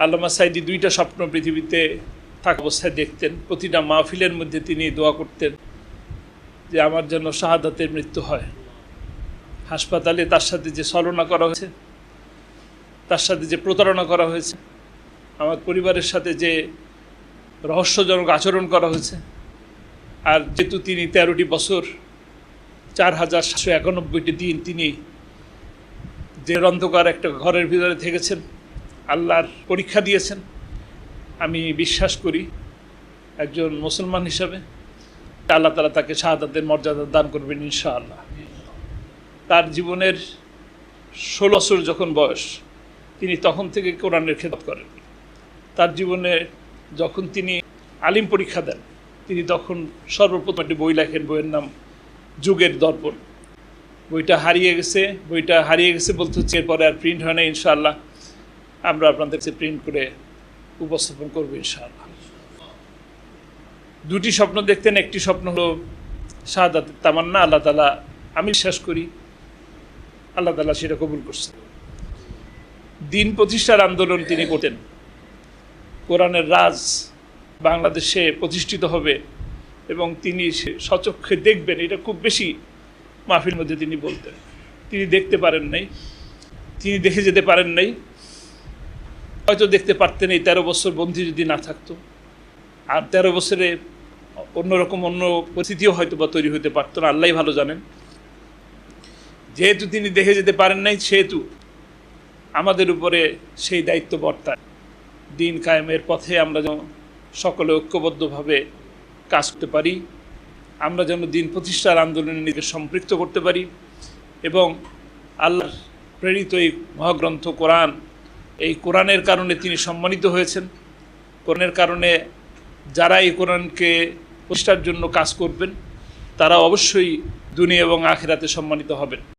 আল্লামা সাঈদী দুইটা স্বপ্ন পৃথিবীতে থাকা অবস্থায় দেখতেন। প্রতিটা মাহফিলের মধ্যে তিনি দোয়া করতেন যে আমার জন্য শাহাদাতের মৃত্যু হয়। হাসপাতালে তার সাথে যে ছলনা করা হয়েছে, তার সাথে যে প্রতারণা করা হয়েছে, আমার পরিবারের সাথে যে রহস্যজনক আচরণ করা হয়েছে, আর যেহেতু তিনি 13টি বছর 4791টি দিন তিনি যে অন্ধকার একটা ঘরের ভিতরে থেকেছেন, আল্লাহর পরীক্ষা দিয়েছেন, আমি বিশ্বাস করি একজন মুসলমান হিসাবে আল্লাহ তাআলা তাকে শাহাদাতের মর্যাদা দান করবেন ইনশাআল্লাহ। তার জীবনের 16 বছর যখন বয়স, তিনি তখন থেকে কোরআনের খেদমত করেন। তার জীবনে যখন তিনি আলিম পরীক্ষা দেন, তিনি তখন সর্বপ্রথম একটি বই লেখেন, বইয়ের নাম যুগের দর্পণ। বইটা হারিয়ে গেছে বলতে হচ্ছে, এরপরে আর প্রিন্ট হয় না। ইনশাআল্লাহ আমরা আপনাদের কাছে প্রিন্ট করে উপস্থাপন করবো ইনশাআল্লাহ। দুটি স্বপ্ন দেখতেন। একটি স্বপ্ন হলো শাহাদাতের তামান্না। আল্লাহ তাআলা, আমি বিশ্বাস করি আল্লাহ তাআলা সেটা কবুল করছেন। দিন প্রতিষ্ঠার আন্দোলন তিনি করতেন। কোরআনের রাজ বাংলাদেশে প্রতিষ্ঠিত হবে এবং তিনি স্বচক্ষে দেখবেন, এটা খুব বেশি মাহফিল মধ্যে তিনি বলতেন। তিনি দেখতে পারেন নাই, তিনি দেখে যেতে পারেন নাই। হয়তো দেখতে পারতেন এই 13 বছর বন্দী যদি না থাকতো, আর 13 বছরে অন্যরকম অন্য পরিস্থিতিও হয়তো বা তৈরি হতে পারতো না, আল্লাহই ভালো জানেন। যেহেতু তিনি দেখে যেতে পারেন নাই, সেহেতু আমাদের উপরে সেই দায়িত্ব বর্তায়। দিন কায়েমের পথে আমরা যেন সকলে ঐক্যবদ্ধভাবে কাজ করতে পারি, আমরা যেন দিন প্রতিষ্ঠার আন্দোলনে নিজেকে সম্পৃক্ত করতে পারি এবং আল্লাহর প্রেরিত এই মহাগ্রন্থ কোরআন, এই কোরআনের কারণে তিনি সম্মানিত হয়েছেন। কোরআনের কারণে যারা এই কোরআনকে প্রতিষ্ঠার জন্য কাজ করবেন, তারা অবশ্যই দুনিয়া এবং আখিরাতে সম্মানিত হবেন।